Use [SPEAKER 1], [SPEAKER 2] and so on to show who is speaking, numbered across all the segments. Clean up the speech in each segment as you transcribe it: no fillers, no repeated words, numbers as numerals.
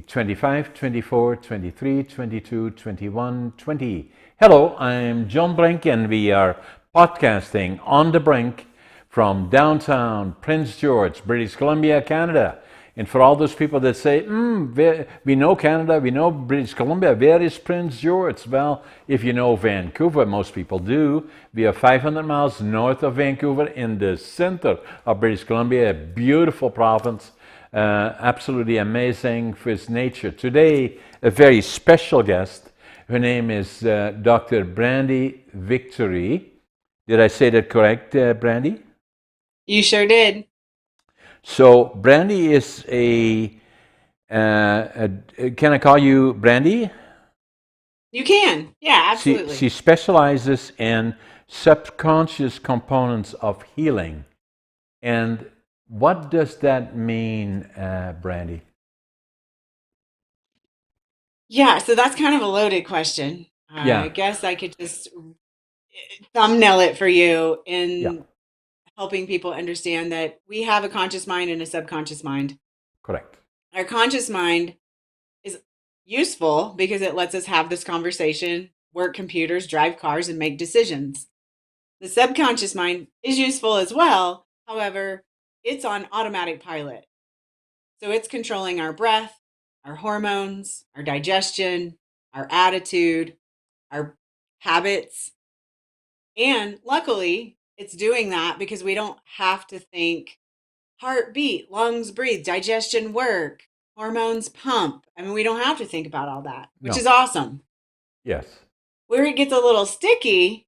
[SPEAKER 1] 25, 24, 23, 22, 21, 20. Hello, I'm John Brink, and we are podcasting on the Brink from downtown Prince George, British Columbia, Canada. And for all those people that say, we know Canada, we know British Columbia, where is Prince George? Well, if you know Vancouver, most people do. We are 500 miles north of Vancouver in the center of British Columbia, a beautiful province. Absolutely amazing for its nature. Today, a very special guest. Her name is Dr. Brandy Victory. Did I say that correct, Brandy?
[SPEAKER 2] You sure did.
[SPEAKER 1] So, Brandy is can I call you Brandy?
[SPEAKER 2] You can. Yeah,
[SPEAKER 1] She
[SPEAKER 2] absolutely.
[SPEAKER 1] specializes in subconscious components of healing. And what does that mean, Brandy?
[SPEAKER 2] Yeah, so that's kind of a loaded question. I
[SPEAKER 1] Yeah,
[SPEAKER 2] guess I could just thumbnail it for you
[SPEAKER 1] yeah,
[SPEAKER 2] in helping people understand that we have a conscious mind and a subconscious mind.
[SPEAKER 1] correct.
[SPEAKER 2] Our conscious mind is useful because it lets us have this conversation, work computers, drive cars, and make decisions. The subconscious mind is useful as well. However, it's on automatic pilot. So it's controlling our breath, our hormones, our digestion, our attitude, our habits. And luckily, it's doing that because we don't have to think heartbeat, lungs breathe, digestion work, hormones pump. I mean, we don't have to think about all that, which
[SPEAKER 1] No,
[SPEAKER 2] is awesome.
[SPEAKER 1] yes.
[SPEAKER 2] Where it gets a little sticky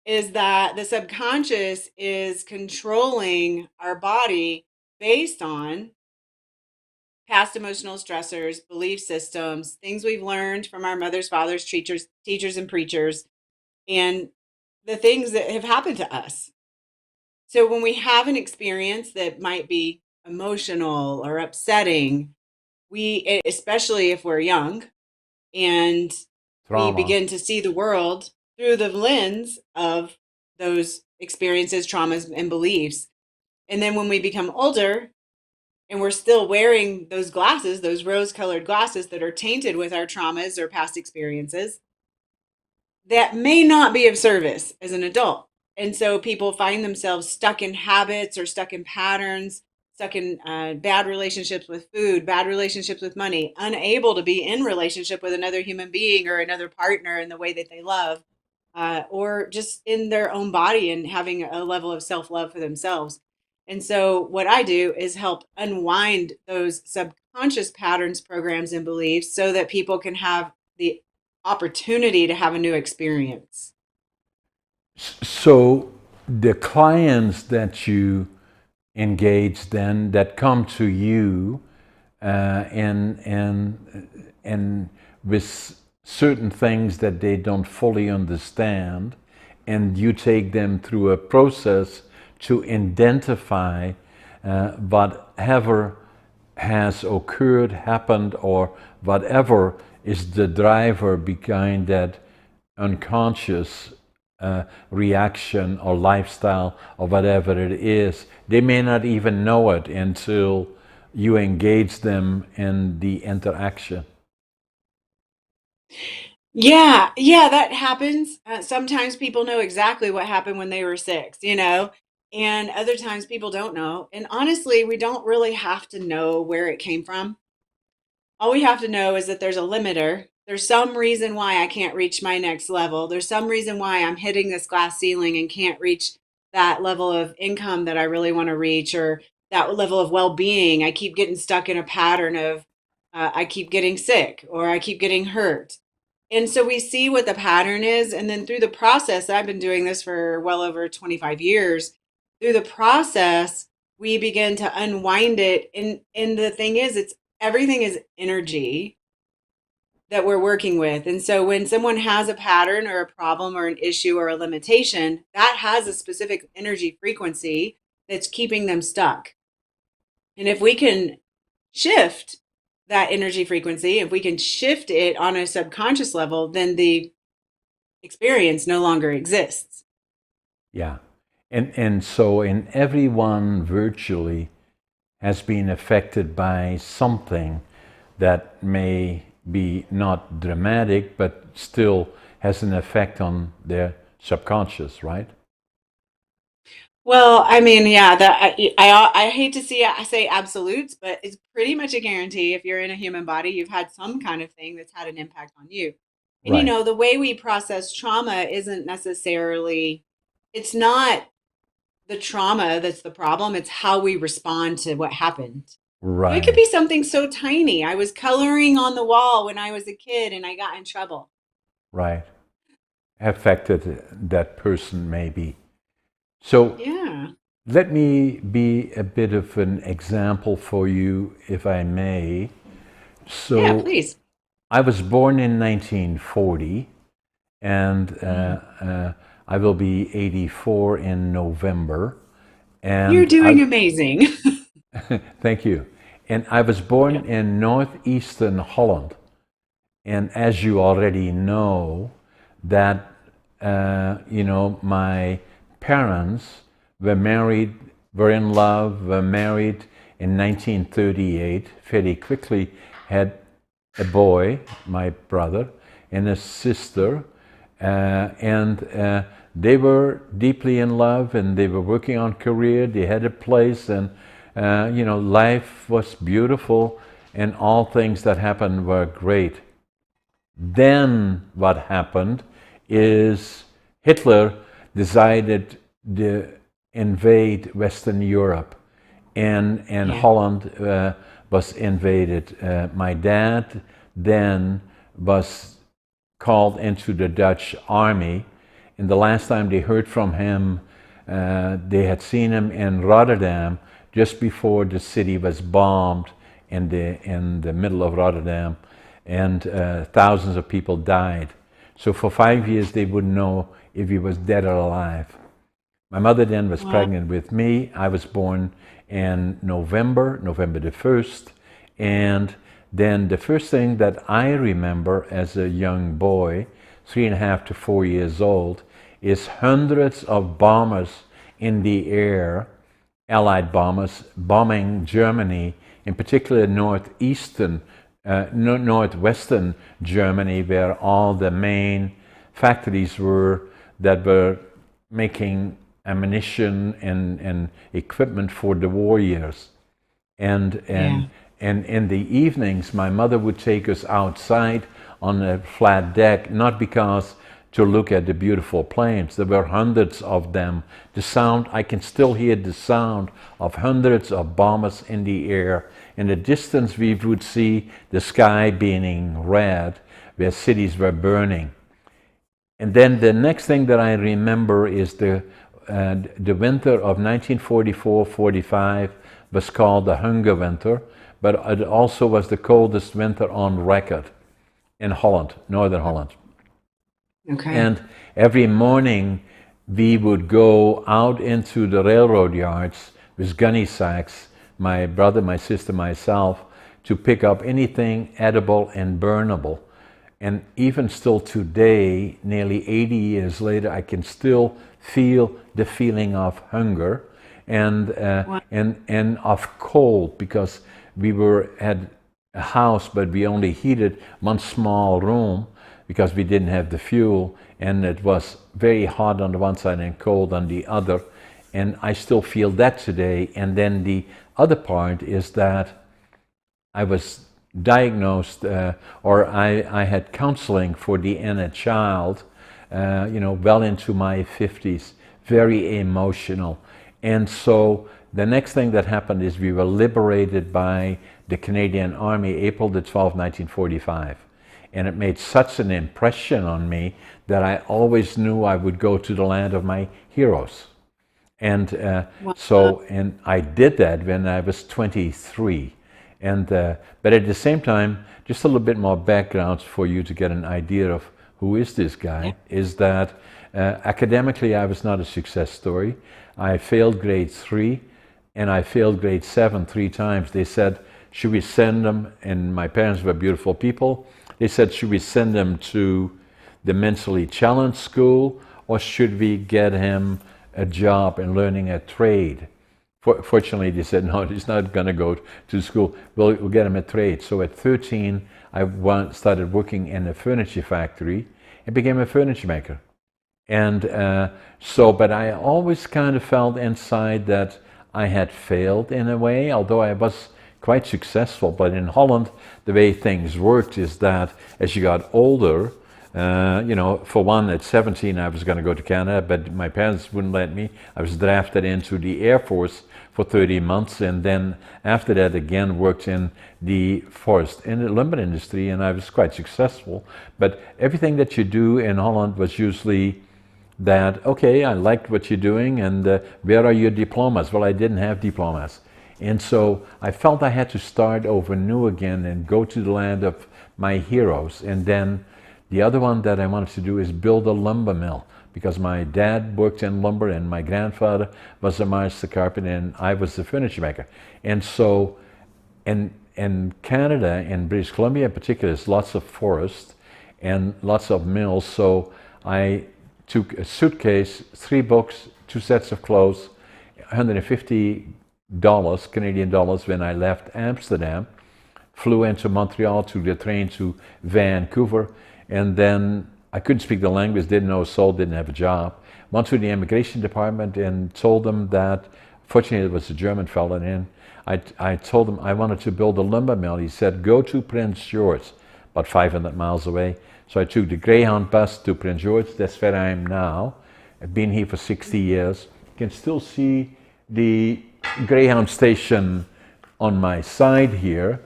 [SPEAKER 2] is that the subconscious is controlling our body based on past emotional stressors, belief systems, things we've learned from our mothers, fathers, teachers and preachers, and the things that have happened to us. So when we have an experience that might be emotional or upsetting, especially if we're young and we
[SPEAKER 1] Trauma.
[SPEAKER 2] begin to see the world through the lens of those experiences, traumas, and beliefs. And then when we become older, and we're still wearing those glasses, those rose colored glasses that are tainted with our traumas or past experiences, that may not be of service as an adult. And so people find themselves stuck in habits or stuck in patterns, stuck in bad relationships with food, bad relationships with money, unable to be in relationship with another human being or another partner in the way that they love, or just in their own body and having a level of self love for themselves. And so, what I do is help unwind those subconscious patterns, programs, and beliefs so that people can have the opportunity to have a new experience.
[SPEAKER 1] So the clients that you engage then that come to you and with certain things that they don't fully understand, and you take them through a process to identify whatever has occurred, happened, or whatever is the driver behind that unconscious reaction or lifestyle or whatever it is. They may not even know it until you engage them in the interaction.
[SPEAKER 2] Yeah, that happens. Sometimes people know exactly what happened when they were six, and other times people don't know. And honestly, we don't really have to know where it came from. All we have to know is that there's a limiter. There's some reason why I can't reach my next level. There's some reason why I'm hitting this glass ceiling and can't reach that level of income that I really want to reach or that level of well being. I keep getting stuck in a pattern of I keep getting sick or I keep getting hurt. And so we see what the pattern is. And then through the process, I've been doing this for well over 25 years. Through the process, we begin to unwind it. And the thing is, it's everything is energy that we're working with. And so when someone has a pattern or a problem or an issue or a limitation, that has a specific energy frequency that's keeping them stuck. And if we can shift that energy frequency, if we can shift it on a subconscious level, then the experience no longer exists.
[SPEAKER 1] Yeah. And so in everyone virtually has been affected by something that may be not dramatic, but still has an effect on their subconscious, right?
[SPEAKER 2] Well, I mean, yeah, I hate to see I say absolutes, but it's pretty much a guarantee if you're in a human body, you've had some kind of thing that's had an impact on you. And
[SPEAKER 1] Right,
[SPEAKER 2] the way we process trauma isn't necessarily it's not the trauma that's the problem, it's how we respond to what happened. So it could
[SPEAKER 1] right,
[SPEAKER 2] be something so tiny. I was coloring on the wall when I was a kid and I got in trouble.
[SPEAKER 1] right. Affected that person maybe. So
[SPEAKER 2] Yeah.
[SPEAKER 1] let me be a bit of an example for you, if I may.
[SPEAKER 2] Yeah,
[SPEAKER 1] So
[SPEAKER 2] please.
[SPEAKER 1] I was born in 1940, and
[SPEAKER 2] Mhm.
[SPEAKER 1] I will be 84 in November.
[SPEAKER 2] You're
[SPEAKER 1] And
[SPEAKER 2] doing amazing.
[SPEAKER 1] thank you. And I was
[SPEAKER 2] Yeah.
[SPEAKER 1] born in northeastern Holland. And as you already know, that my parents were married, were in love, were married in 1938. Very quickly had a boy, my brother, and a sister, and they were deeply in love, and they were working on career. They had a place, and life was beautiful, and all things that happened were great. Then what happened is Hitler decided to invade Western Europe, and
[SPEAKER 2] Yeah.
[SPEAKER 1] Holland was invaded. My dad then was called into the Dutch army, and the last time they heard from him, they had seen him in Rotterdam just before the city was bombed in the middle of Rotterdam, and thousands of people died. So for 5 years, they wouldn't know if he was dead or alive. My mother then was
[SPEAKER 2] Wow.
[SPEAKER 1] pregnant with me. I was born in November the 1st. And then the first thing that I remember as a young boy, 3.5 to 4 years old, is hundreds of bombers in the air, Allied bombers, bombing Germany, in particular northwestern Germany, where all the main factories were that were making ammunition and equipment for the warriors. And and
[SPEAKER 2] Yeah.
[SPEAKER 1] and in the evenings, my mother would take us outside on a flat deck, not because to look at the beautiful planes. There were hundreds of them. The sound, I can still hear the sound of hundreds of bombers in the air. In the distance, we would see the sky being red, where cities were burning. And then the next thing that I remember is the winter of 1944-45 was called the Hunger Winter, but it also was the coldest winter on record in Holland, Northern Holland.
[SPEAKER 2] Okay.
[SPEAKER 1] And every morning we would go out into the railroad yards with gunny sacks, my brother, my sister, myself, to pick up anything edible and burnable. And even still today, nearly 80 years later, I can still feel the feeling of hunger and
[SPEAKER 2] Wow.
[SPEAKER 1] and of cold, because we were at a house, but we only heated one small room because we didn't have the fuel, and it was very hot on the one side and cold on the other. And I still feel that today. And then the other part is that I was diagnosed, or I had counseling for the inner child, well into my 50s, very emotional. And so the next thing that happened is we were liberated by the Canadian Army, April the 12th, 1945. And it made such an impression on me that I always knew I would go to the land of my heroes. And
[SPEAKER 2] Wow.
[SPEAKER 1] and I did that when I was 23. And but at the same time, just a little bit more background for you to get an idea of who is this
[SPEAKER 2] Yeah.
[SPEAKER 1] guy, is that academically I was not a success story. I failed grade 3 and I failed grade 7 3 times. They said, should we send them, and my parents were beautiful people, they said, should we send him to the mentally challenged school, or should we get him a job and learning a trade Fortunately, they said, no, he's not going to go to school. We'll get him a trade. So at 13, I started working in a furniture factory and became a furniture maker. And but I always kind of felt inside that I had failed in a way, although I was quite successful. But in Holland, the way things worked is that as you got older, for one, at 17, I was going to go to Canada, but my parents wouldn't let me. I was drafted into the Air Force for 30 months, and then after that, again, worked in the forest, in the lumber industry, and I was quite successful. But everything that you do in Holland was usually that, okay, I liked what you're doing, and where are your diplomas? Well, I didn't have diplomas. And so I felt I had to start over new again and go to the land of my heroes. And then the other one that I wanted to do is build a lumber mill, because my dad worked in lumber and my grandfather was a master carpenter and I was the furniture maker. And so in Canada, in British Columbia in particular, there's lots of forest and lots of mills. So I took a suitcase, 3 books, 2 sets of clothes, $150 Canadian dollars when I left Amsterdam, flew into Montreal, took the train to Vancouver, and then I couldn't speak the language, didn't know a soul, didn't have a job. Went to the immigration department and told them that, fortunately it was a German fellow, and I told him I wanted to build a lumber mill. He said, go to Prince George, about 500 miles away. So I took the Greyhound bus to Prince George. That's where I am now. I've been here for 60 years. You can still see the Greyhound station on my side here.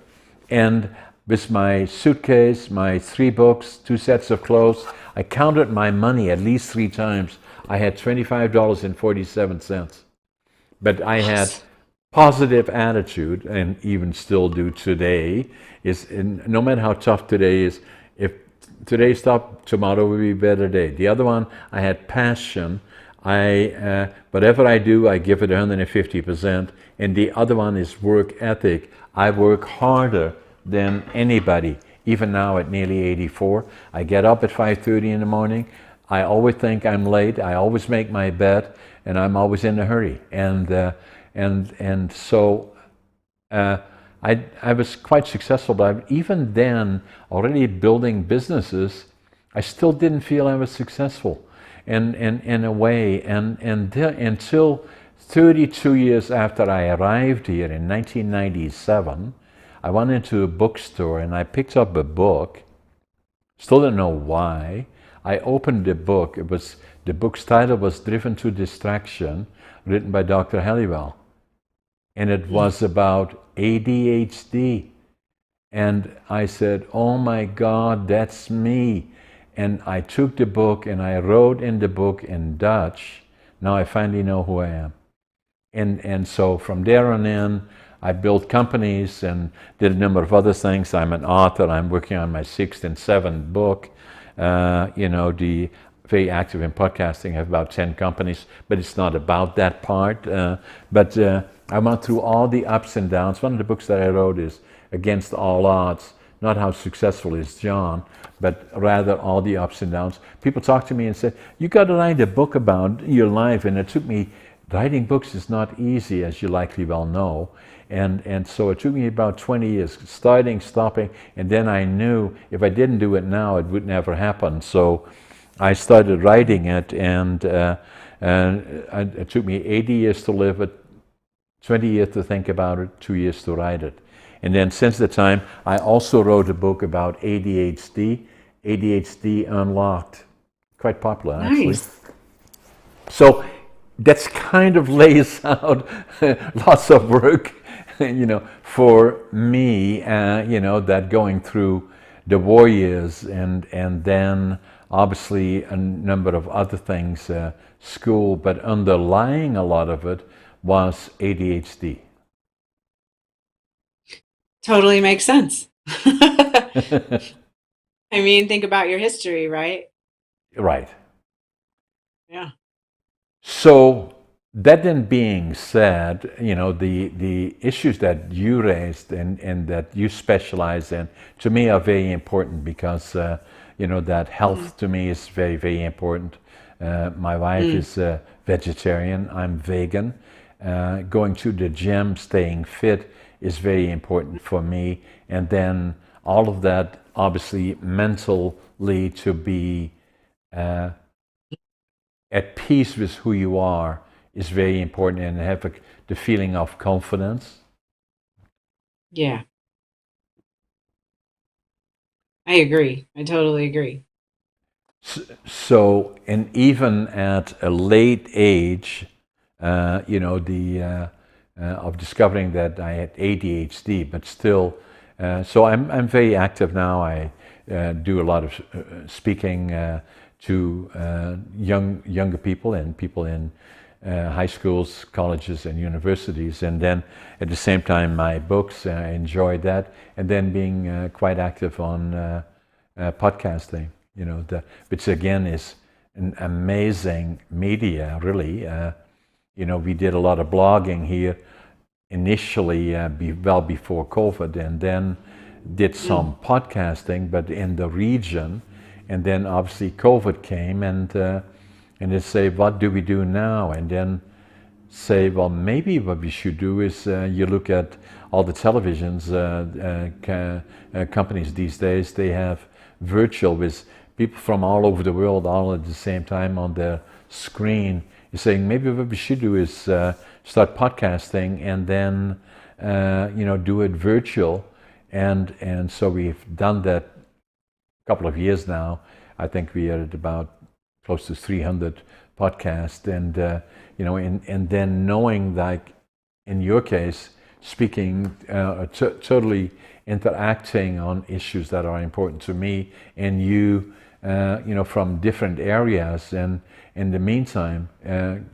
[SPEAKER 1] And with my suitcase, my 3 books, 2 sets of clothes, I counted my money at least 3 times. I had $25.47. But I had positive attitude, and even still do today, no matter how tough today is, if today's tough, tomorrow will be a better day. The other one, I had passion. Whatever I do, I give it 150%. And the other one is work ethic. I work harder than anybody. Even now at nearly 84, I get up at 5:30 in the morning. I always think I'm late. I always make my bed, and I'm always in a hurry. And so I was quite successful, but even then, already building businesses, I still didn't feel I was successful in a way. And until 32 years after I arrived here in 1997, I went into a bookstore and I picked up a book. Still don't know why. I opened the book. The book's title was Driven to Distraction, written by Dr. Halliwell. And it was about ADHD. And I said, oh my God, that's me. And I took the book and I wrote in the book in Dutch. Now I finally know who I am. And so from there on in, I built companies and did a number of other things. I'm an author. I'm working on my 6th and 7th book. Very active in podcasting. I have about 10 companies, but it's not about that part. But I went through all the ups and downs. One of the books that I wrote is Against All Odds. Not how successful is John, but rather all the ups and downs. People talk to me and say, you got to write a book about your life. And it took me, writing books is not easy, as you likely well know. And so it took me about 20 years, starting, stopping, and then I knew if I didn't do it now, it would never happen. So I started writing it, and it took me 80 years to live it, 20 years to think about it, 2 years to write it. And then since the time, I also wrote a book about ADHD, ADHD Unlocked. Quite popular, actually. Nice. So that's kind of lays out lots of work, for me, that going through the war years and then obviously a number of other things, school, but underlying a lot of it was ADHD.
[SPEAKER 2] Totally makes sense. I mean, think about your history, right?
[SPEAKER 1] Right.
[SPEAKER 2] Yeah.
[SPEAKER 1] So that then being said, the issues that you raised and that you specialize in, to me, are very important because, that health to me is very, very important. My wife is a vegetarian. I'm vegan. going to the gym, staying fit is very important for me. And then all of that, obviously, mentally to be at peace with who you are is very important, and have the feeling of confidence.
[SPEAKER 2] Yeah, I agree. I totally agree.
[SPEAKER 1] So, and even at a late age, the of discovering that I had ADHD, but still, so I'm very active now. I do a lot of speaking to younger people and people in high schools, colleges, and universities, and then at the same time my books. I enjoy that, and then being quite active on podcasting. Which again is an amazing media, really. We did a lot of blogging here initially, well before COVID, and then did some podcasting, but in the region. And then obviously COVID came, and they say, what do we do now? And then say, well, maybe what we should do is you look at all the televisions companies these days. They have virtual with people from all over the world all at the same time on their screen. You're saying maybe what we should do is start podcasting and then do it virtual, and so we've done that a couple of years now. I think we are at about close to 300 podcasts, and and then knowing, like in your case, speaking totally interacting on issues that are important to me, and you from different areas, and in the meantime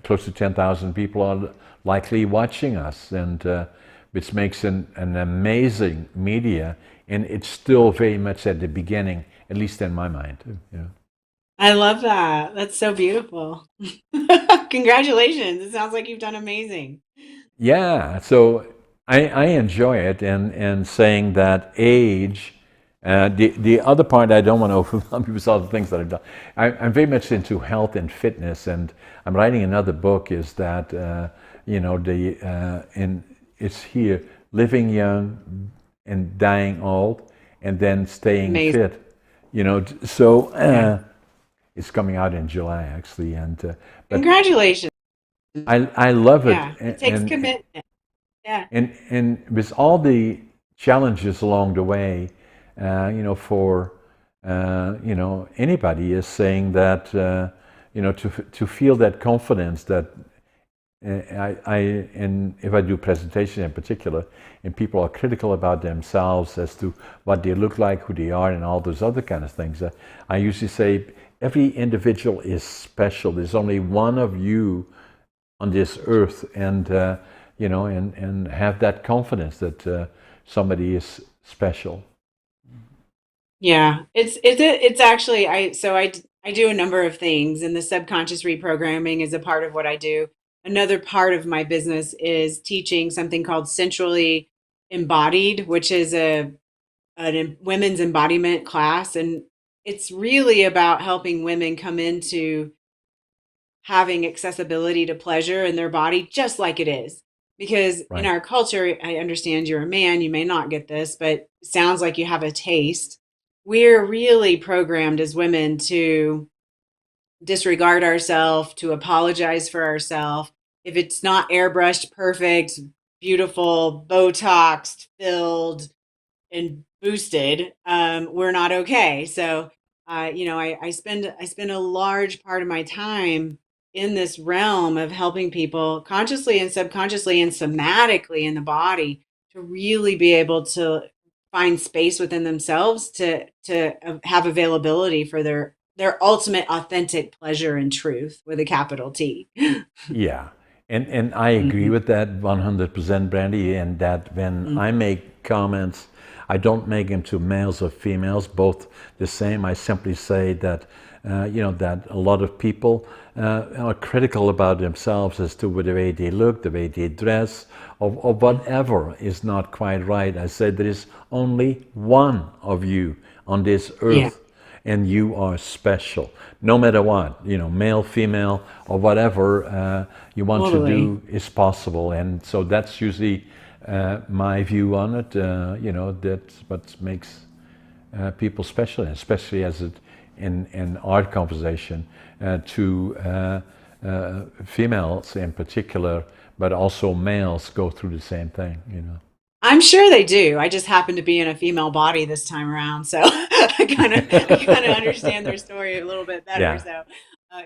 [SPEAKER 1] close to 10,000 people are likely watching us, and which makes an amazing media, and it's still very much at the beginning, at least in my mind.
[SPEAKER 2] I love that. That's so beautiful. Congratulations. It sounds like you've done amazing.
[SPEAKER 1] Yeah, so I enjoy it, and saying that age. The other part, I don't want to overwhelm you with all the things that I've done. I'm very much into health and fitness, and I'm writing another book. Is that it's here, living young and dying old, and then staying
[SPEAKER 2] Amazing.
[SPEAKER 1] fit. So
[SPEAKER 2] Yeah.
[SPEAKER 1] it's coming out in July actually, and but
[SPEAKER 2] Congratulations.
[SPEAKER 1] I love it,
[SPEAKER 2] Yeah. It takes commitment. Yeah.
[SPEAKER 1] and with all the challenges along the way, for anybody, is saying that to feel that confidence that and if I do presentation in particular, and people are critical about themselves as to what they look like, who they are, and all those other kind of things, I usually say every individual is special. There's only one of you on this earth, and and have that confidence that somebody is special.
[SPEAKER 2] Yeah, it's actually I do a number of things, and the subconscious reprogramming is a part of what I do. Another part of my business is teaching something called centrally embodied, which is a women's embodiment class, and it's really about helping women come into having accessibility to pleasure in their body just like it is. Because in
[SPEAKER 1] Right.
[SPEAKER 2] our culture, I understand you're a man, you may not get this, but it sounds like you have a taste. We're really programmed as women to disregard ourselves, to apologize for ourselves. If it's not airbrushed, perfect, beautiful, Botoxed, filled, and boosted, we're not okay. So, I spend a large part of my time in this realm of helping people consciously and subconsciously and somatically in the body to really be able to find space within themselves to have availability for their ultimate authentic pleasure and truth with a capital T.
[SPEAKER 1] Yeah, and I agree
[SPEAKER 2] Mhm.
[SPEAKER 1] with that 100%, Brandy. And that when I make comments, I don't make them to males or females, both the same. I simply say that that a lot of people are critical about themselves as to the way they look, the way they dress, or whatever is not quite right. I say there is only one of you on this
[SPEAKER 2] Yeah.
[SPEAKER 1] earth, and you are special, no matter what, male, female, or whatever you want to
[SPEAKER 2] Totally.
[SPEAKER 1] do is possible. And so that's usually my view on it. That's what makes people special, especially as it in our conversation to females in particular, but also males go through the same thing.
[SPEAKER 2] I'm sure they do. I just happen to be in a female body this time around, so I kind of understand their story a little bit better.
[SPEAKER 1] Yeah,
[SPEAKER 2] So,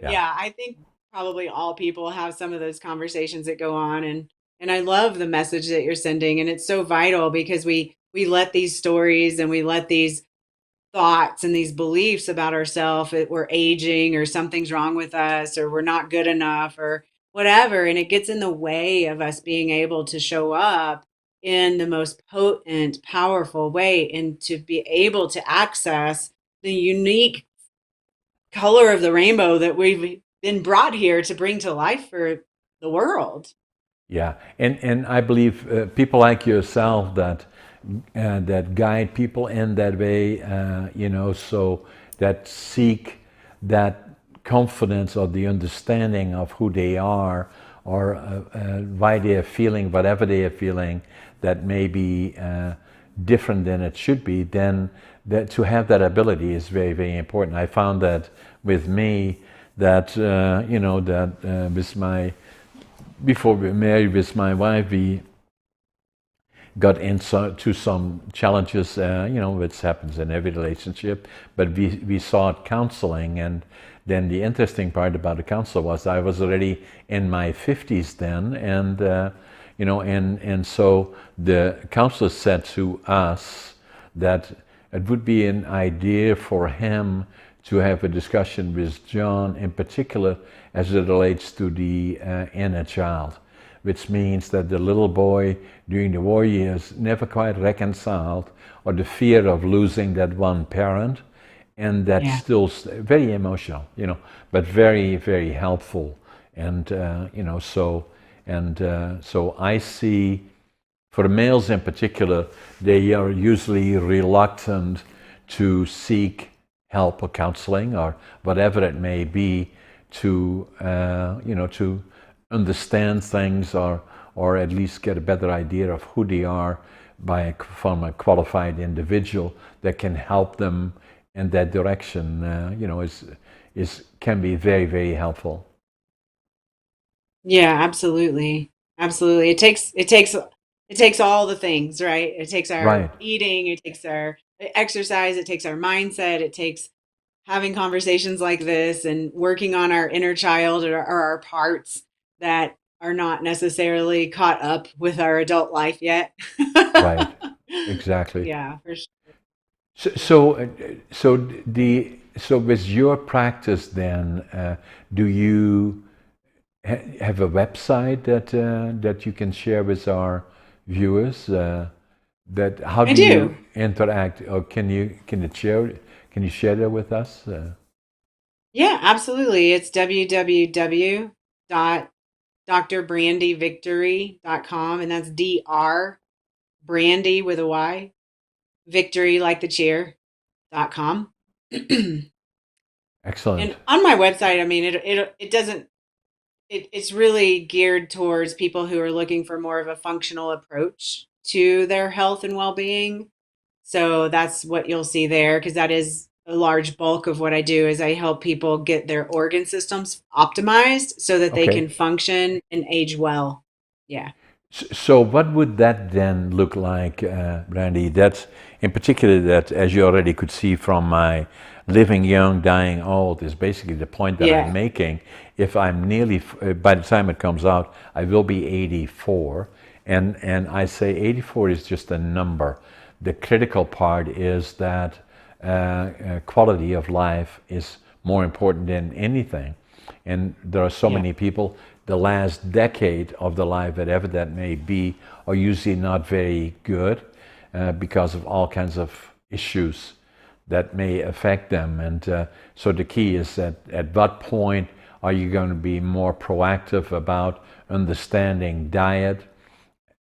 [SPEAKER 1] yeah,
[SPEAKER 2] yeah, I think probably all people have some of those conversations that go on, and I love the message that you're sending, and it's so vital because we let these stories and we let these thoughts and these beliefs about ourselves that we're aging or something's wrong with us or we're not good enough or whatever. And it gets in the way of us being able to show up in the most potent, powerful way and to be able to access the unique color of the rainbow that we've been brought here to bring to life for the world.
[SPEAKER 1] yeah. And I believe people like yourself that guide people in that way, so that seek that confidence or the understanding of who they are or why they are feeling whatever they are feeling that may be different than it should be, then that to have that ability is very, very important. I found that with me that, with my, before we were married with my wife, we got into some challenges, which happens in every relationship, but we sought counseling. And then the interesting part about the counselor was I was already in my 50s then, and and so the counselor said to us that it would be an idea for him to have a discussion with John in particular as it relates to the inner child, which means that the little boy during the war years never quite reconciled, or the fear of losing that one parent, and that's
[SPEAKER 2] Yeah.
[SPEAKER 1] still very emotional, but very, very helpful. And so I see, for the males in particular, they are usually reluctant to seek help or counseling or whatever it may be to to understand things or at least get a better idea of who they are from a qualified individual that can help them in that direction. Is can be very, very helpful.
[SPEAKER 2] Yeah, absolutely. Absolutely. It takes all the things, right? It takes our
[SPEAKER 1] Right.
[SPEAKER 2] eating, it takes our exercise, it takes our mindset, it takes having conversations like this and working on our inner child or our parts that are not necessarily caught up with our adult life yet.
[SPEAKER 1] Right. Exactly.
[SPEAKER 2] Yeah, for sure.
[SPEAKER 1] So, so, so with your practice, then, do you have a website that you can share with our viewers? That how
[SPEAKER 2] I
[SPEAKER 1] do you
[SPEAKER 2] do.
[SPEAKER 1] interact, or can you share that with us?
[SPEAKER 2] Yeah, absolutely. It's www.drbrandyvictory.com, and that's Dr. Brandy with a Y, victory like the cheer.com. And
[SPEAKER 1] Excellent.
[SPEAKER 2] on my website, I mean, it doesn't, it's really geared towards people who are looking for more of a functional approach to their health and well-being. So that's what you'll see there, because that is a large bulk of what I do is I help people get their organ systems optimized so that they can
[SPEAKER 1] Okay.
[SPEAKER 2] function and age well. Yeah.
[SPEAKER 1] So what would that then look like, Brandy? That's in particular that, as you already could see from my living young, dying old, is basically the point that I'm
[SPEAKER 2] Yeah.
[SPEAKER 1] making. If I'm nearly, by the time it comes out, I will be 84, and I say 84 is just a number. The critical part is that quality of life is more important than anything. And there are so
[SPEAKER 2] Yeah.
[SPEAKER 1] many people, the last decade of their life, whatever that may be, are usually not very good because of all kinds of issues that may affect them. And so the key is that at what point are you going to be more proactive about understanding diet,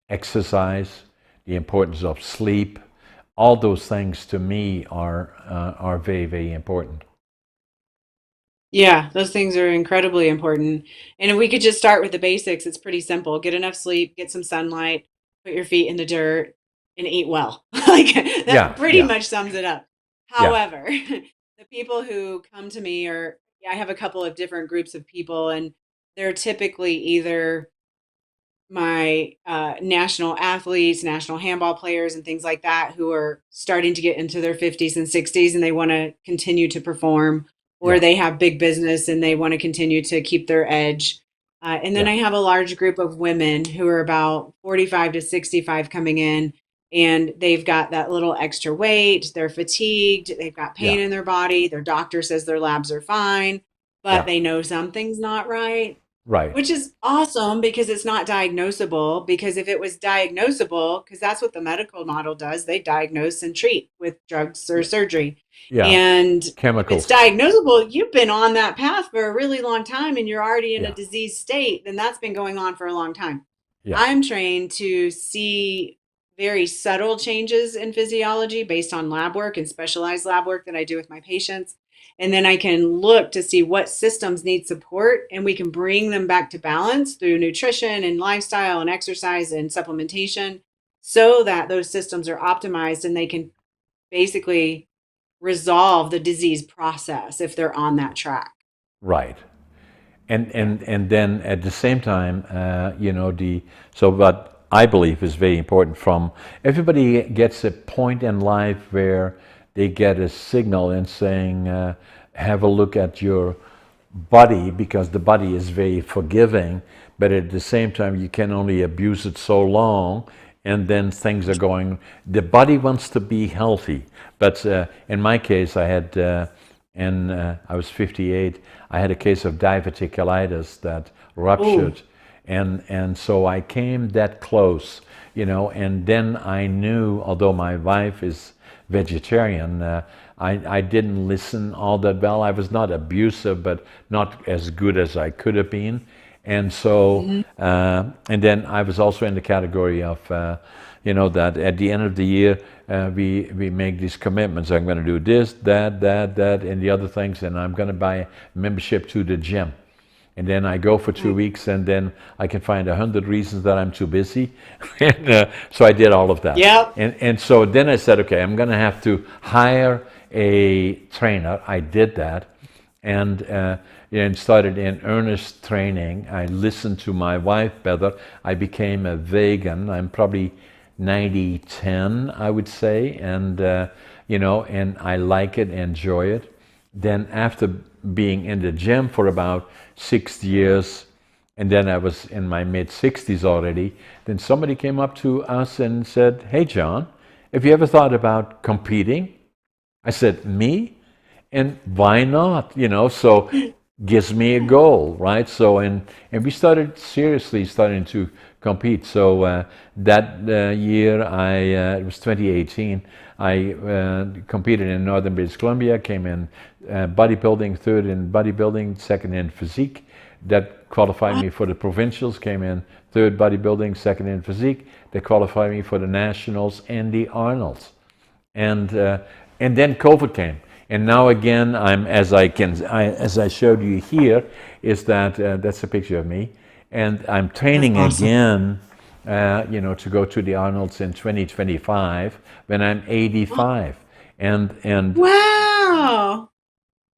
[SPEAKER 1] exercise, the importance of sleep, all those things to me are very, very important.
[SPEAKER 2] Yeah, those things are incredibly important. And if we could just start with the basics, it's pretty simple. Get enough sleep, get some sunlight, put your feet in the dirt, and eat well. Like that
[SPEAKER 1] Yeah,
[SPEAKER 2] pretty
[SPEAKER 1] yeah,
[SPEAKER 2] much sums it up.
[SPEAKER 1] yeah,
[SPEAKER 2] However, the people who come to me are, I have a couple of different groups of people, and they're typically either my national athletes, national handball players, and things like that who are starting to get into their 50s and 60s and they want to continue to perform, or
[SPEAKER 1] yeah,
[SPEAKER 2] they have big business and they want to continue to keep their edge. And then
[SPEAKER 1] yeah,
[SPEAKER 2] I have a large group of women who are about 45 to 65 coming in, and they've got that little extra weight, they're fatigued, they've got pain
[SPEAKER 1] yeah,
[SPEAKER 2] in their body, their doctor says their labs are fine, but
[SPEAKER 1] yeah.
[SPEAKER 2] they know something's not right,
[SPEAKER 1] Right.
[SPEAKER 2] which is awesome because it's not diagnosable. Because if it was diagnosable, because that's what the medical model does, they diagnose and treat with drugs or
[SPEAKER 1] Yeah,
[SPEAKER 2] surgery.
[SPEAKER 1] yeah.
[SPEAKER 2] And if it's
[SPEAKER 1] Chemicals.
[SPEAKER 2] diagnosable, you've been on that path for a really long time and you're already in a
[SPEAKER 1] Yeah,
[SPEAKER 2] disease state, then that's been going on for a long time.
[SPEAKER 1] yeah.
[SPEAKER 2] I'm trained to see very subtle changes in physiology based on lab work and specialized lab work that I do with my patients. And then I can look to see what systems need support and we can bring them back to balance through nutrition and lifestyle and exercise and supplementation so that those systems are optimized and they can basically resolve the disease process if they're on that track.
[SPEAKER 1] Right. And
[SPEAKER 2] Yeah.
[SPEAKER 1] and and then at the same time, the so what I believe is very important from everybody gets a point in life where they get a signal and saying, have a look at your body because the body is very forgiving, but at the same time you can only abuse it so long, and then things are going. The body wants to be healthy, but in my case, and I was 58. I had a case of diverticulitis that
[SPEAKER 2] Oh,
[SPEAKER 1] ruptured, and so I came that close, and then I knew, although my wife is vegetarian, I didn't listen all that well. I was not abusive, but not as good as I could have been. And so,
[SPEAKER 2] mhm.
[SPEAKER 1] and then I was also in the category of, that at the end of the year, we make these commitments. I'm going to do this, that, and the other things, and I'm going to buy a membership to the gym. And then I go for 2 weeks, and then I can find 100 reasons that I'm too busy. And so I did all of that.
[SPEAKER 2] Yep.
[SPEAKER 1] And so then I said, okay, I'm going to have to hire a trainer. I did that, and started in earnest training. I listened to my wife better. I became a vegan. I'm probably 90-10, I would say, and I like it, enjoy it. Then after being in the gym for about 6 years, and then I was in my mid 60s already, then somebody came up to us and said, "Hey, John, have you ever thought about competing?" I said, "Me? And why not?" So gives me a goal, right? So and we started seriously starting to compete. So that year, it was 2018. I competed in Northern British Columbia. Came in bodybuilding, third in bodybuilding, second in physique. That qualified me for the provincials. Came in third bodybuilding, second in physique. That qualified me for the nationals and the Arnolds. And then COVID came, and now again I'm as I showed you here is that that's a picture of me, and I'm
[SPEAKER 2] That's
[SPEAKER 1] training
[SPEAKER 2] awesome.
[SPEAKER 1] again, to go to the Arnold's in 2025 when I'm 85, and and
[SPEAKER 2] Wow.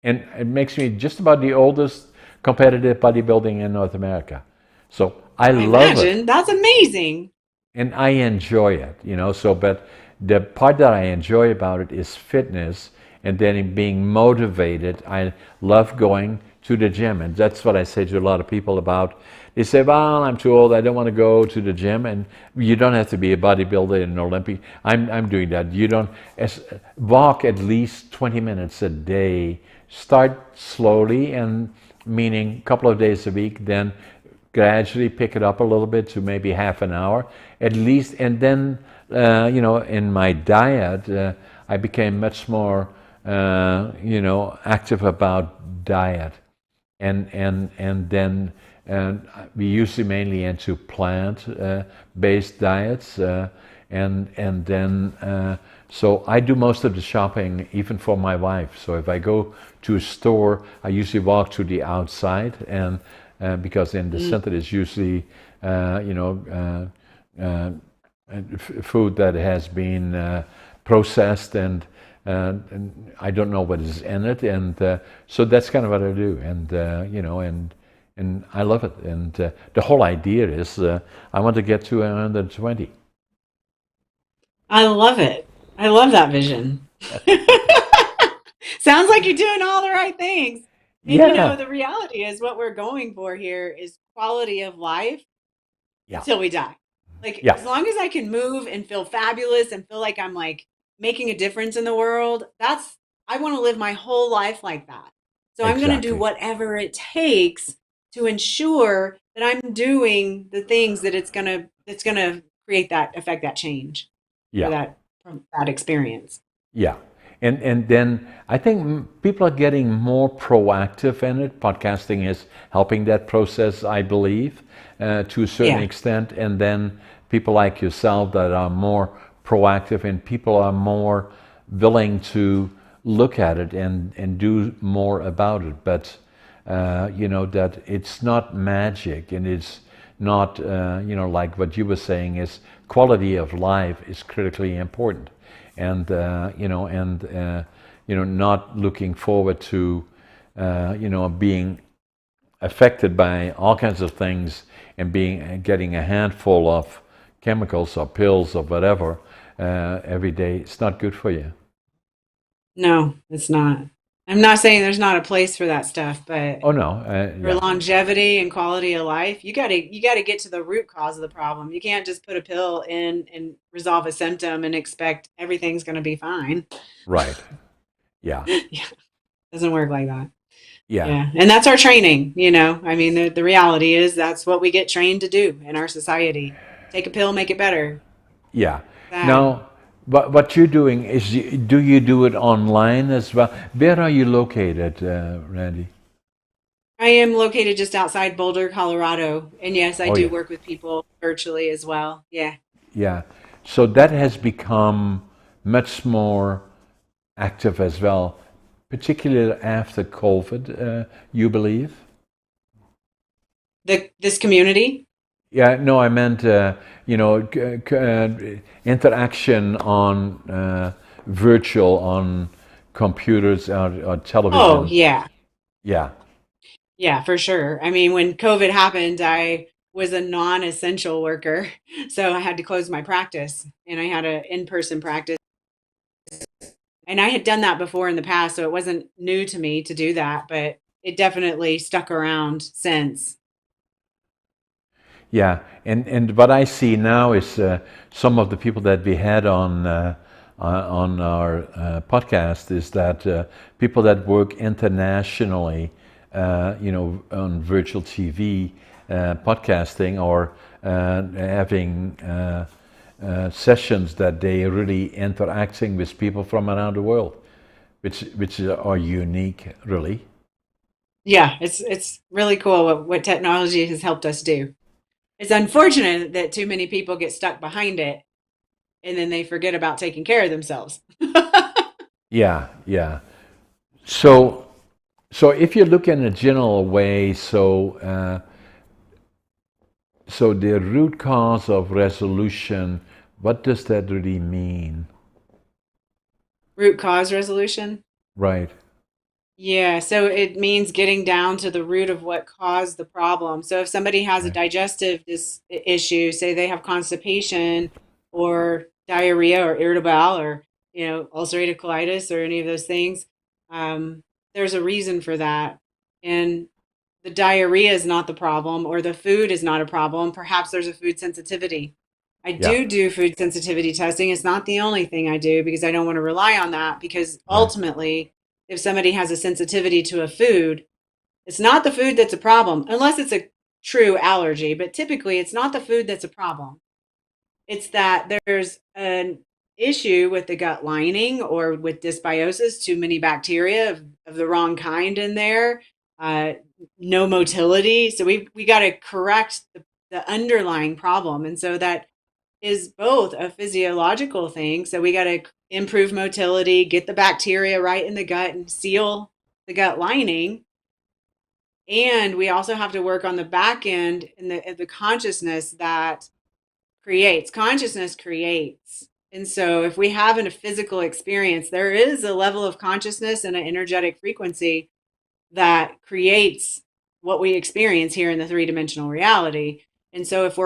[SPEAKER 1] and it makes me just about the oldest competitive bodybuilding in North America. So I
[SPEAKER 2] I
[SPEAKER 1] love it.
[SPEAKER 2] imagine. That's amazing.
[SPEAKER 1] And I enjoy it. So, but the part that I enjoy about it is fitness, and then in being motivated. I love going to the gym, and that's what I say to a lot of people about. They say, "Well, I'm too old. I don't want to go to the gym." And you don't have to be a bodybuilder and an Olympic. I'm doing that. You don't walk at least 20 minutes a day. Start slowly, and meaning a couple of days a week, then gradually pick it up a little bit to maybe half an hour at least. And then in my diet, I became much more active about diet, and then we usually mainly into plant based diets, and then so I do most of the shopping, even for my wife. So if I go to a store, I usually walk to the outside, and because in the
[SPEAKER 2] Mm.
[SPEAKER 1] center is usually you know food that has been processed, and I don't know what is in it, and so that's kind of what I do, and you know, and I love it, and the whole idea is I want to get to 120.
[SPEAKER 2] I love it. I love that vision. Sounds like you're doing all the right things. And
[SPEAKER 1] Yeah,
[SPEAKER 2] the reality is what we're going for here is quality of life
[SPEAKER 1] yeah,
[SPEAKER 2] until we die. Like
[SPEAKER 1] yeah,
[SPEAKER 2] as long as I can move and feel fabulous and feel like I'm like making a difference in the world, that's I want to live my whole life like that. So I'm going to do
[SPEAKER 1] exactly.
[SPEAKER 2] whatever it takes to ensure that I'm doing the things that it's going to create that affect that change or
[SPEAKER 1] Yeah.
[SPEAKER 2] that from that experience.
[SPEAKER 1] Yeah, and then I think people are getting more proactive in it. Podcasting is helping that process, I believe, to a certain
[SPEAKER 2] Yeah.
[SPEAKER 1] extent. And then people like yourself that are more proactive, and people are more willing to look at it and do more about it. But you know that it's not magic, and it's not you know, like what you were saying, is quality of life is critically important, and you know, not looking forward to you know, being affected by all kinds of things and being getting a handful of chemicals or pills or whatever every day. It's not good for you.
[SPEAKER 2] No, it's not. I'm not saying there's not a place for that stuff, but
[SPEAKER 1] Oh no,
[SPEAKER 2] for
[SPEAKER 1] yeah,
[SPEAKER 2] longevity and quality of life, you got to get to the root cause of the problem. You can't just put a pill in and resolve a symptom and expect everything's going to be fine.
[SPEAKER 1] right, yeah,
[SPEAKER 2] Yeah, doesn't work like that.
[SPEAKER 1] yeah,
[SPEAKER 2] Yeah, and that's our training. I mean, the reality is that's what we get trained to do in our society. Take a pill, make it better.
[SPEAKER 1] yeah.
[SPEAKER 2] Sad.
[SPEAKER 1] Now, what you're doing is, do you do it online as well? Where are you located, Randy?
[SPEAKER 2] I am located just outside Boulder, Colorado, and yes, I
[SPEAKER 1] Oh
[SPEAKER 2] do
[SPEAKER 1] yeah.
[SPEAKER 2] work with people virtually as well. Yeah.
[SPEAKER 1] Yeah. So that has become much more active as well, particularly after COVID, you believe?
[SPEAKER 2] This community.
[SPEAKER 1] Yeah, no, I meant, you know, interaction on virtual, on computers or
[SPEAKER 2] Oh,
[SPEAKER 1] television.
[SPEAKER 2] yeah.
[SPEAKER 1] Yeah,
[SPEAKER 2] Yeah, for sure. I mean, when COVID happened, I was a non-essential worker, so I had to close my practice and I had an in-person practice. And I had done that before in the past, so it wasn't new to me to do that, but it definitely stuck around since.
[SPEAKER 1] yeah. And what I see now is some of the people that we had on our podcast is that people that work internationally, you know, on virtual TV, podcasting, or having sessions that they really interacting with people from around the world, which are unique, really.
[SPEAKER 2] Yeah, it's really cool what technology has helped us do. It's unfortunate that too many people get stuck behind it and then they forget about taking care of themselves.
[SPEAKER 1] Yeah, yeah. So, so if you look in a general way, so the root cause of resolution, what does that really mean?
[SPEAKER 2] Root cause resolution.
[SPEAKER 1] Right.
[SPEAKER 2] Yeah, so it means getting down to the root of what caused the problem. So if somebody has a
[SPEAKER 1] Right.
[SPEAKER 2] digestive issue, say they have constipation or diarrhea or irritable bowel or ulcerative colitis or any of those things, there's a reason for that. And the diarrhea is not the problem or the food is not a problem. Perhaps there's a food sensitivity. I
[SPEAKER 1] Yeah.
[SPEAKER 2] do food sensitivity testing. It's not the only thing I do because I don't want to rely on that because
[SPEAKER 1] Right.
[SPEAKER 2] ultimately, if somebody has a sensitivity to a food, it's not the food that's a problem, unless it's a true allergy. But typically, it's not the food that's a problem. It's that there's an issue with the gut lining or with dysbiosis, too many bacteria of the wrong kind in there, uh, no motility. So we got to correct the underlying problem. And so that is both a physiological thing. So we got to improve motility, get the bacteria right in the gut and seal the gut lining. And we also have to work on the back end and the consciousness that creates. Consciousness creates. And so if we have a physical experience, there is a level of consciousness and an energetic frequency that creates what we experience here in the three-dimensional reality. And so if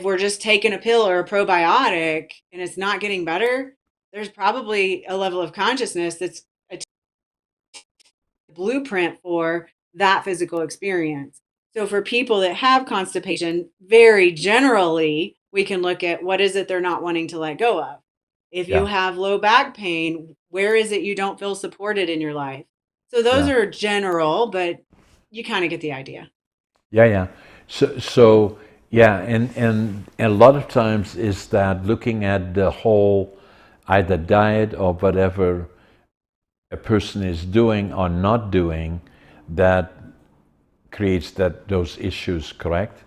[SPEAKER 2] we're just taking a pill or a probiotic and it's not getting better, there's probably a level of consciousness that's a blueprint for that physical experience. So for people that have constipation, very generally, we can look at what is it they're not wanting to let go of. If you
[SPEAKER 1] Yeah.
[SPEAKER 2] have low back pain, where is it you don't feel supported in your life? So those
[SPEAKER 1] Yeah.
[SPEAKER 2] are general, but you kind of get the idea.
[SPEAKER 1] Yeah, yeah. So yeah, and a lot of times is that looking at the whole either diet or whatever a person is doing or not doing that creates those issues, correct?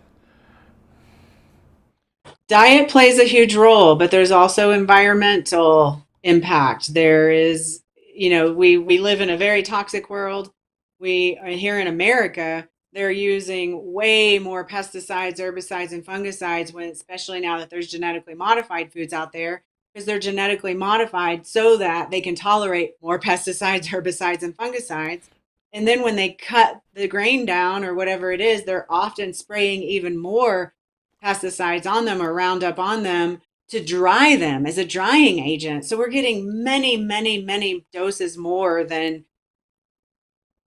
[SPEAKER 2] Diet plays a huge role, but there's also environmental impact. There is, we live in a very toxic world. We are here in America, they're using way more pesticides, herbicides, and fungicides when, especially now that there's genetically modified foods out there, because they're genetically modified so that they can tolerate more pesticides, herbicides, and fungicides. And then when they cut the grain down or whatever it is, they're often spraying even more pesticides on them or Roundup on them to dry them as a drying agent. So we're getting many, many, many doses more than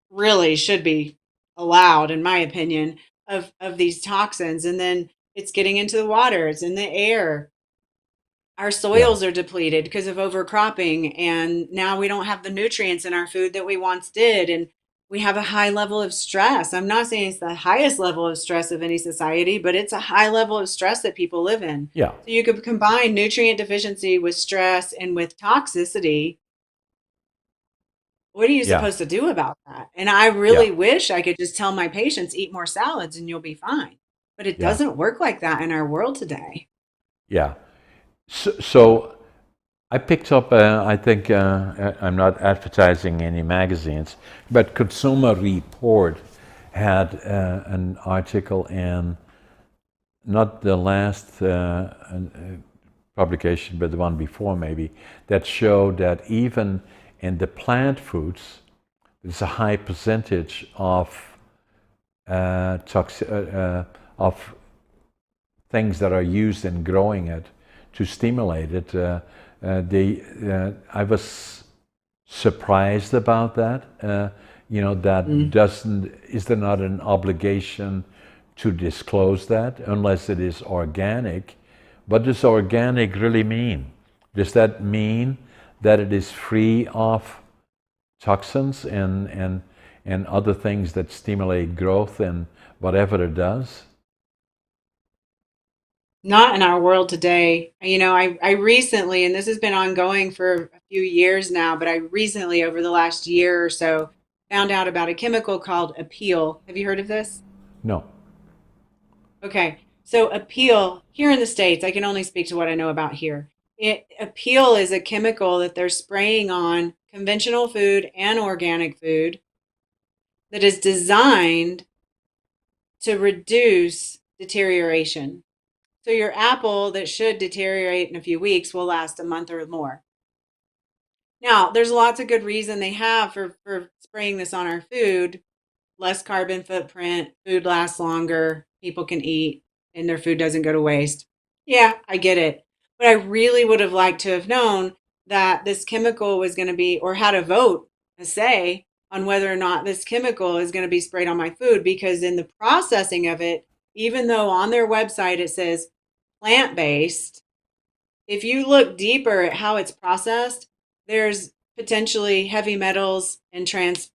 [SPEAKER 2] really should be allowed, in my opinion, of these toxins. And then it's getting into the water, it's in the air. Our
[SPEAKER 1] Yeah,
[SPEAKER 2] soils are depleted because of overcropping, and now we don't have the nutrients in our food that we once did. And we have a high level of stress. I'm not saying it's the highest level of stress of any society, but it's a high level of stress that people live in.
[SPEAKER 1] yeah,
[SPEAKER 2] So you could combine nutrient deficiency with stress and with toxicity. What are you
[SPEAKER 1] yeah,
[SPEAKER 2] supposed to do about that? And I
[SPEAKER 1] yeah,
[SPEAKER 2] really wish I could just tell my patients, eat more salads and you'll be fine. But it
[SPEAKER 1] yeah,
[SPEAKER 2] doesn't work like that in our world today.
[SPEAKER 1] yeah. So I picked up, I think, I'm not advertising any magazines, but Consumer Report had an article in not the last publication, but the one before maybe, that showed that even in the plant foods, there's a high percentage of things that are used in growing it to stimulate it. I was surprised about that. That
[SPEAKER 2] Mm.
[SPEAKER 1] doesn't. Is there not an obligation to disclose that unless it is organic? What does organic really mean? Does that mean that it is free of toxins and other things that stimulate growth and whatever it does?
[SPEAKER 2] Not in our world today. I recently, and this has been ongoing for a few years now, but I recently, over the last year or so, found out about a chemical called appeal. Have you heard of this?
[SPEAKER 1] No.
[SPEAKER 2] Okay. So appeal here in the States, I can only speak to what I know about here. Appeal is a chemical that they're spraying on conventional food and organic food that is designed to reduce deterioration. So your apple that should deteriorate in a few weeks will last a month or more. Now, there's lots of good reason they have for spraying this on our food. Less carbon footprint, food lasts longer, people can eat, and their food doesn't go to waste. Yeah, I get it. But I really would have liked to have known that this chemical was going to be, or had a vote, a say on whether or not this chemical is going to be sprayed on my food, because in the processing of it, even though on their website it says plant based, if you look deeper at how it's processed, there's potentially heavy metals and trans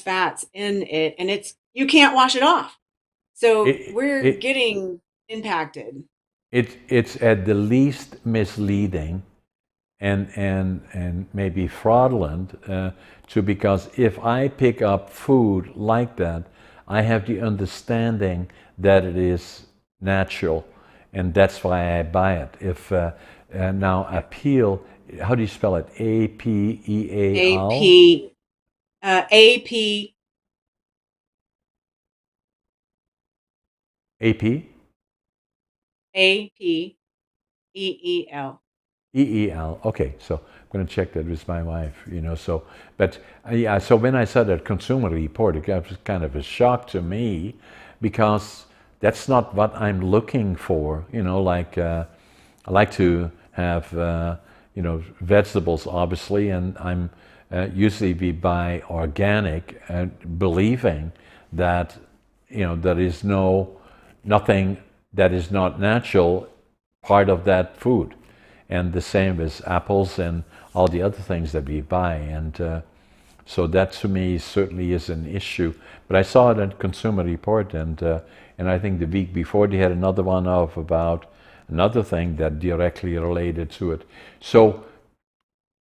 [SPEAKER 2] fats in it, and you can't wash it off. So
[SPEAKER 1] It,
[SPEAKER 2] we're
[SPEAKER 1] it,
[SPEAKER 2] getting impacted.
[SPEAKER 1] it's at the least misleading and maybe fraudulent because if I pick up food like that, I have the understanding that it is natural and that's why I buy it. If now
[SPEAKER 2] Yep.
[SPEAKER 1] appeal, how do you spell it? Apeal?
[SPEAKER 2] AP, AP,
[SPEAKER 1] AP?
[SPEAKER 2] APEEL.
[SPEAKER 1] EEL. Okay, so I'm going to check that with my wife. So, but yeah. So when I saw that consumer report, it was kind of a shock to me because that's not what I'm looking for. Like I like to have vegetables, obviously, and I'm usually we buy organic, believing that there is nothing that is not natural part of that food, and the same with apples and all the other things that we buy. And so that to me certainly is an issue. But I saw it in Consumer Report, and I think the week before they had another one of about another thing that directly related to it. So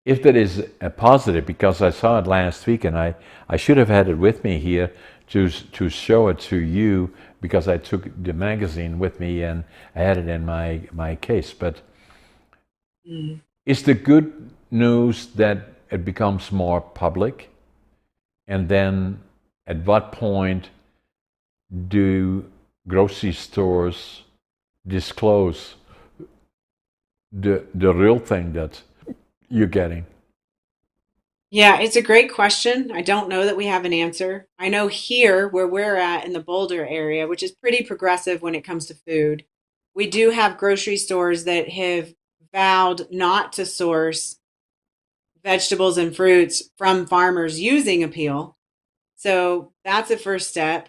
[SPEAKER 1] if that is a positive, because I saw it last week, and I should have had it with me here to show it to you, because I took the magazine with me and I had it in my case. But
[SPEAKER 2] Mm.
[SPEAKER 1] is the good news that it becomes more public? And then at what point do grocery stores disclose the real thing that you're getting?
[SPEAKER 2] Yeah, it's a great question. I don't know that we have an answer. I know here where we're at in the Boulder area, which is pretty progressive when it comes to food, we do have grocery stores that have vowed not to source vegetables and fruits from farmers using a peel. So that's a first step.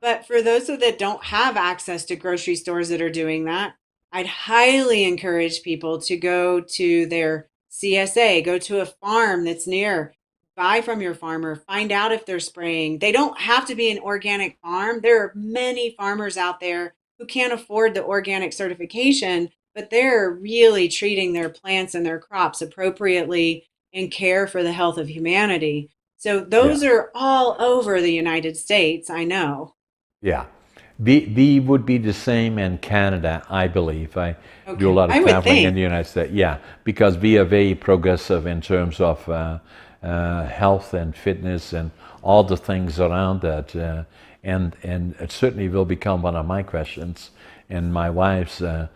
[SPEAKER 2] But for those that don't have access to grocery stores that are doing that, I'd highly encourage people to go to their CSA, go to a farm that's near, buy from your farmer, find out if they're spraying. They don't have to be an organic farm. There are many farmers out there who can't afford the organic certification, but they're really treating their plants and their crops appropriately and care for the health of humanity. So
[SPEAKER 1] Yeah.
[SPEAKER 2] those are all over the United States, I know.
[SPEAKER 1] Yeah. We would be the same in Canada, I believe. I do a
[SPEAKER 2] Okay,
[SPEAKER 1] lot of
[SPEAKER 2] I would
[SPEAKER 1] traveling in
[SPEAKER 2] think.
[SPEAKER 1] the United States. Yeah, because we are very progressive in terms of health and fitness and all the things around that. And it certainly will become one of my questions and my wife's. That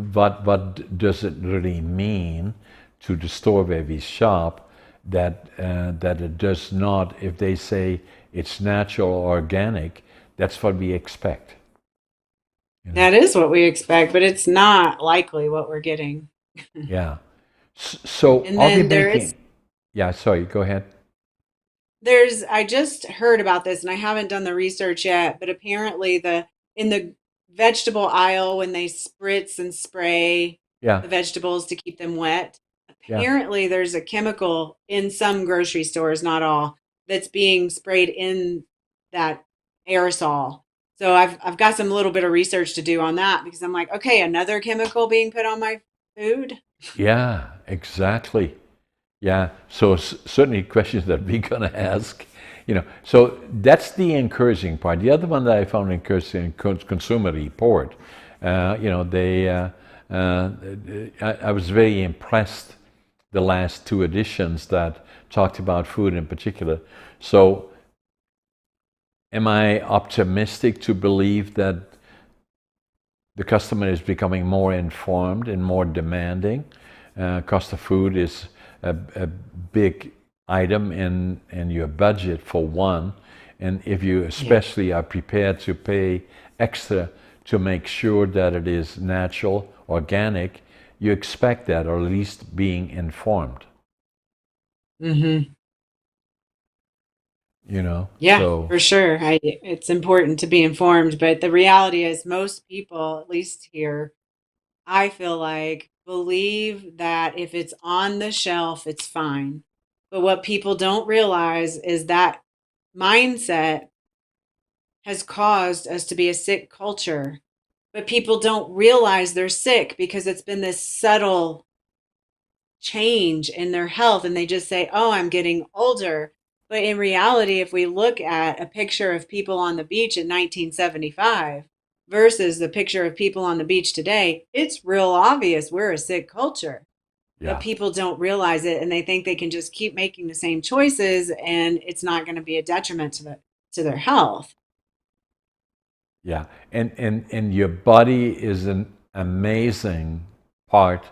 [SPEAKER 1] what does it really mean to the store where we shop, that it does not, if they say it's natural or organic, that's what we expect. you know
[SPEAKER 2] That is what we expect, but it's not likely what we're getting.
[SPEAKER 1] yeah. So
[SPEAKER 2] And
[SPEAKER 1] are we
[SPEAKER 2] then there is
[SPEAKER 1] making, yeah, sorry, go ahead.
[SPEAKER 2] there's I just heard about this and I haven't done the research yet, but apparently the in the vegetable aisle when they spritz and spray
[SPEAKER 1] Yeah,
[SPEAKER 2] the vegetables to keep them wet,
[SPEAKER 1] yeah.
[SPEAKER 2] apparently there's a chemical in some grocery stores, not all, that's being sprayed in that aerosol. So I've got some little bit of research to do on that because I'm like, okay, another chemical being put on my food.
[SPEAKER 1] Yeah, exactly. Yeah, so certainly questions that we're going to ask. So that's the encouraging part. The other one that I found encouraging in Consumer Report, they, I was very impressed the last two editions that talked about food in particular. So am I optimistic to believe that the customer is becoming more informed and more demanding? Cost of food is a big item in your budget for one, and if you
[SPEAKER 2] Yeah.
[SPEAKER 1] especially are prepared to pay extra to make sure that it is natural, organic, you expect that, or at least being informed.
[SPEAKER 2] Hmm. Yeah,
[SPEAKER 1] So
[SPEAKER 2] for sure. It's important to be informed, but the reality is most people, at least here, I feel like believe that if it's on the shelf, it's fine. But what people don't realize is that mindset has caused us to be a sick culture. But people don't realize they're sick because it's been this subtle change in their health and they just say, "Oh, I'm getting older." But in reality, if we look at a picture of people on the beach in 1975, versus the picture of people on the beach today, it's real obvious we're a sick culture, but
[SPEAKER 1] Yeah.
[SPEAKER 2] people don't realize it and they think they can just keep making the same choices and it's not going to be a detriment to their health.
[SPEAKER 1] Yeah, and your body is an amazing part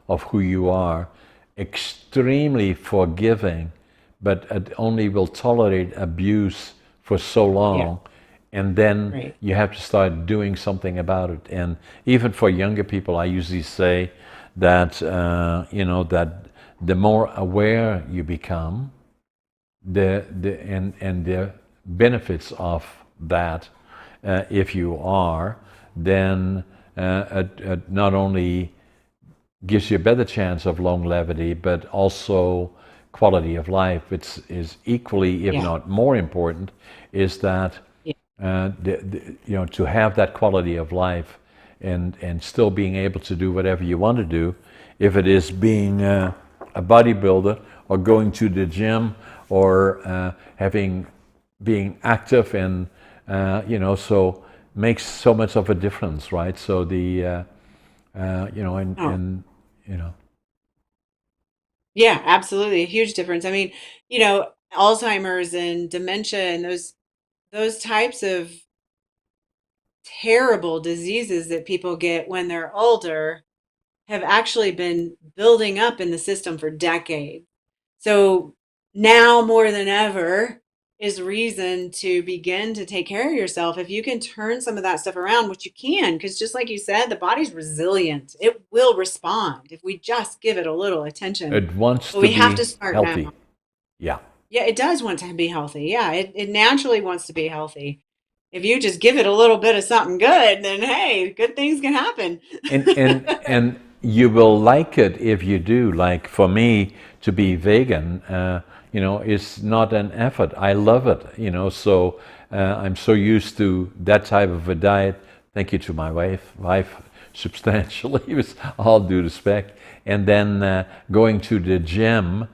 [SPEAKER 1] of who you are, extremely forgiving, but it only will tolerate abuse for so
[SPEAKER 2] Yeah,
[SPEAKER 1] long, and then
[SPEAKER 2] right.
[SPEAKER 1] you have to start doing something about it. And even for younger people, I usually say that that the more aware you become, and the benefits of that, if you are, then it not only gives you a better chance of longevity, but also quality of life, which is equally, if
[SPEAKER 2] Yeah.
[SPEAKER 1] not more important, is that
[SPEAKER 2] Yeah.
[SPEAKER 1] to have that quality of life and still being able to do whatever you want to do, if it is being a bodybuilder or going to the gym or having being active and so makes so much of a difference, right? So the
[SPEAKER 2] Oh,
[SPEAKER 1] and you know
[SPEAKER 2] yeah, absolutely. A huge difference. I mean, Alzheimer's and dementia and those types of terrible diseases that people get when they're older have actually been building up in the system for decades. So now more than ever is reason to begin to take care of yourself. If you can turn some of that stuff around, which you can, because just like you said, the body's resilient. It will respond if we just give it a little attention.
[SPEAKER 1] it wants
[SPEAKER 2] But
[SPEAKER 1] to
[SPEAKER 2] we have to
[SPEAKER 1] be
[SPEAKER 2] start now.
[SPEAKER 1] healthy. Yeah.
[SPEAKER 2] Yeah, it does want to be healthy. Yeah, it naturally wants to be healthy. If you just give it a little bit of something good, then hey, good things can happen.
[SPEAKER 1] And you will like it if you do. Like for me, to be vegan, is not an effort. I love it. So I'm so used to that type of a diet. Thank you to my wife substantially, with all due respect. And then going to the gym.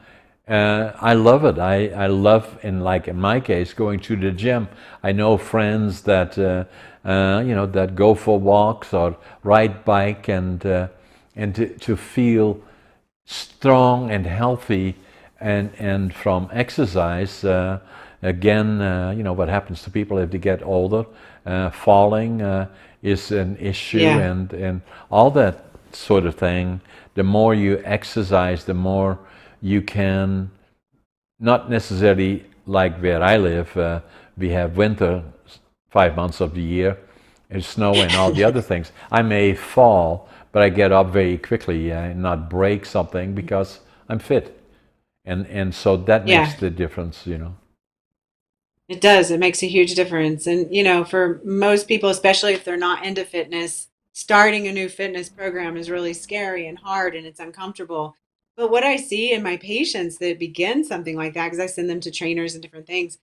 [SPEAKER 1] I love it. I love, in my case, going to the gym. I know friends that that go for walks or ride bike, and to feel strong and healthy, and from exercise. Again, what happens to people if they get older. Falling is an issue,
[SPEAKER 2] Yeah.
[SPEAKER 1] and all that sort of thing. The more you exercise, the more you can, not necessarily like where I live, we have winter 5 months of the year, and snow and all the other things. I may fall, but I get up very quickly and not break something because I'm fit. And so that makes
[SPEAKER 2] Yeah.
[SPEAKER 1] the difference.
[SPEAKER 2] It does. It makes a huge difference. And, for most people, especially if they're not into fitness, starting a new fitness program is really scary and hard and it's uncomfortable. But what I see in my patients that begin something like that, because I send them to trainers and different things,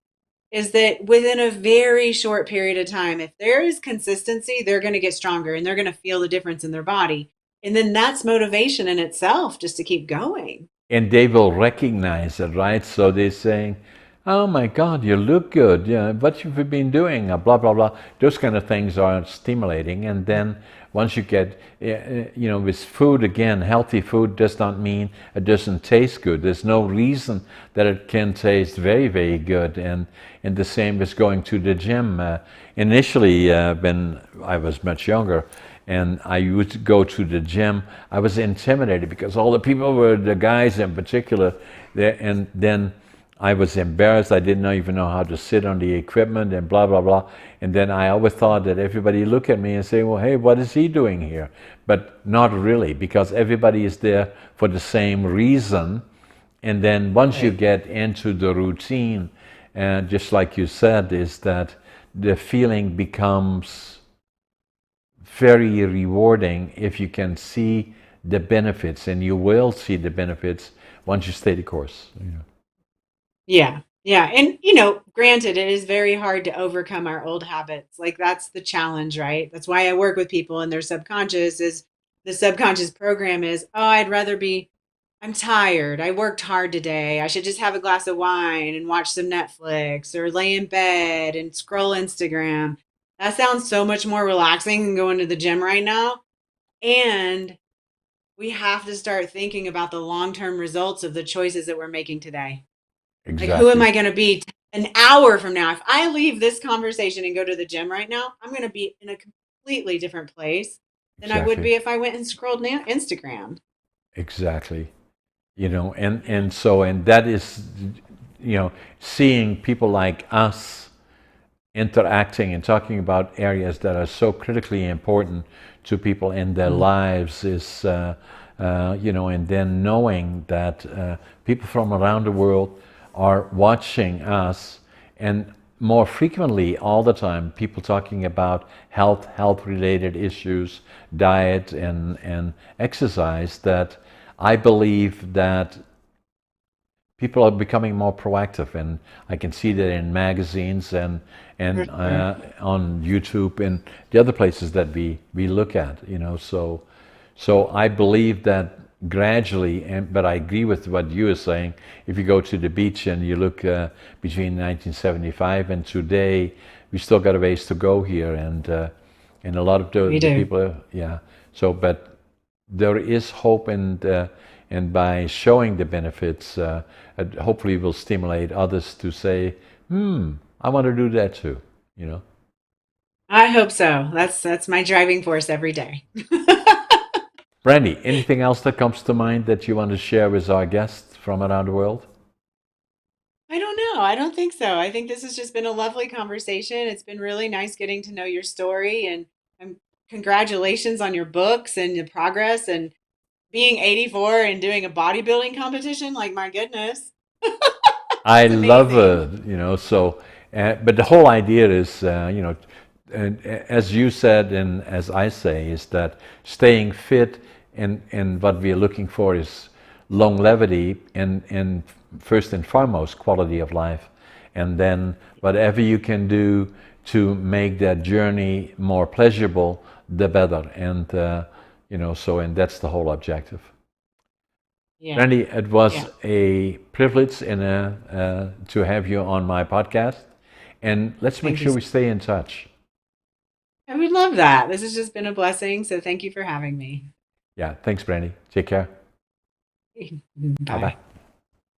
[SPEAKER 2] is that within a very short period of time, if there is consistency, they're going to get stronger and they're going to feel the difference in their body. And then that's motivation in itself just to keep going.
[SPEAKER 1] And they will recognize it, right? So they're saying, "Oh my God, you look good. Yeah, what you've been doing, blah blah blah." Those kind of things are stimulating, and then once you get, with food again, healthy food does not mean it doesn't taste good. There's no reason that it can taste very very good, and the same as going to the gym. Initially, when I was much younger, and I used to go to the gym, I was intimidated because all the people were, the guys in particular, there, and then I was embarrassed. I didn't even know how to sit on the equipment and blah blah blah. And then I always thought that everybody look at me and say, "Well, hey, what is he doing here?" But not really, because everybody is there for the same reason. And then once you
[SPEAKER 2] Right.
[SPEAKER 1] get into the routine, just like you said, is that the feeling becomes very rewarding if you can see the benefits, and you will see the benefits once you stay the course.
[SPEAKER 2] Yeah. Yeah. And, granted, it is very hard to overcome our old habits. Like that's the challenge, right? That's why I work with people and their subconscious is the subconscious program is, oh, I'm tired. I worked hard today. I should just have a glass of wine and watch some Netflix or lay in bed and scroll Instagram. That sounds so much more relaxing than going to the gym right now. And we have to start thinking about the long-term results of the choices that we're making today. Like, who am
[SPEAKER 1] Exactly.
[SPEAKER 2] I going to be an hour from now? If I leave this conversation and go to the gym right now, I'm going to be in a completely different place than I would
[SPEAKER 1] Exactly.
[SPEAKER 2] be if I went and scrolled Instagram.
[SPEAKER 1] Exactly. You know,
[SPEAKER 2] Yeah.
[SPEAKER 1] and that is, seeing people like us interacting and talking about areas that are so critically important to people in their
[SPEAKER 2] Mm.
[SPEAKER 1] lives is, and then knowing that people from around the world are watching us, and more frequently all the time people talking about health related issues, diet and exercise, that I believe that people are becoming more proactive, and I can see that in magazines
[SPEAKER 2] For
[SPEAKER 1] and
[SPEAKER 2] sure.
[SPEAKER 1] on YouTube and the other places that we look at. So I believe that gradually, but I agree with what you are saying. If you go to the beach and you look between 1975 and today, we still got a ways to go here, and a lot of
[SPEAKER 2] We
[SPEAKER 1] the
[SPEAKER 2] do.
[SPEAKER 1] people, yeah. So, but there is hope, and by showing the benefits, it hopefully will stimulate others to say, I want to do that too, you know.
[SPEAKER 2] I hope so. That's my driving force every day.
[SPEAKER 1] Brandy, anything else that comes to mind that you want to share with our guests from around the world?
[SPEAKER 2] I don't know. I don't think so. I think this has just been a lovely conversation. It's been really nice getting to know your story, and congratulations on your books and the progress and being 84 and doing a bodybuilding competition. Like, my goodness,
[SPEAKER 1] I
[SPEAKER 2] it's
[SPEAKER 1] love,
[SPEAKER 2] amazing.
[SPEAKER 1] but the whole idea is, and as you said and as I say, is that staying fit, and what we are looking for is longevity, and first and foremost quality of life, and then whatever you can do to make that journey more pleasurable, the better, and that's the whole objective.
[SPEAKER 2] Yeah.
[SPEAKER 1] Randy, it was
[SPEAKER 2] Yeah.
[SPEAKER 1] a privilege to have you on my podcast. And let's make
[SPEAKER 2] Thank you.
[SPEAKER 1] sure we stay in touch.
[SPEAKER 2] I would love that. This has just been a blessing. So thank you for having me.
[SPEAKER 1] Yeah, thanks, Brandy. Take care.
[SPEAKER 2] Bye.
[SPEAKER 1] Bye-bye.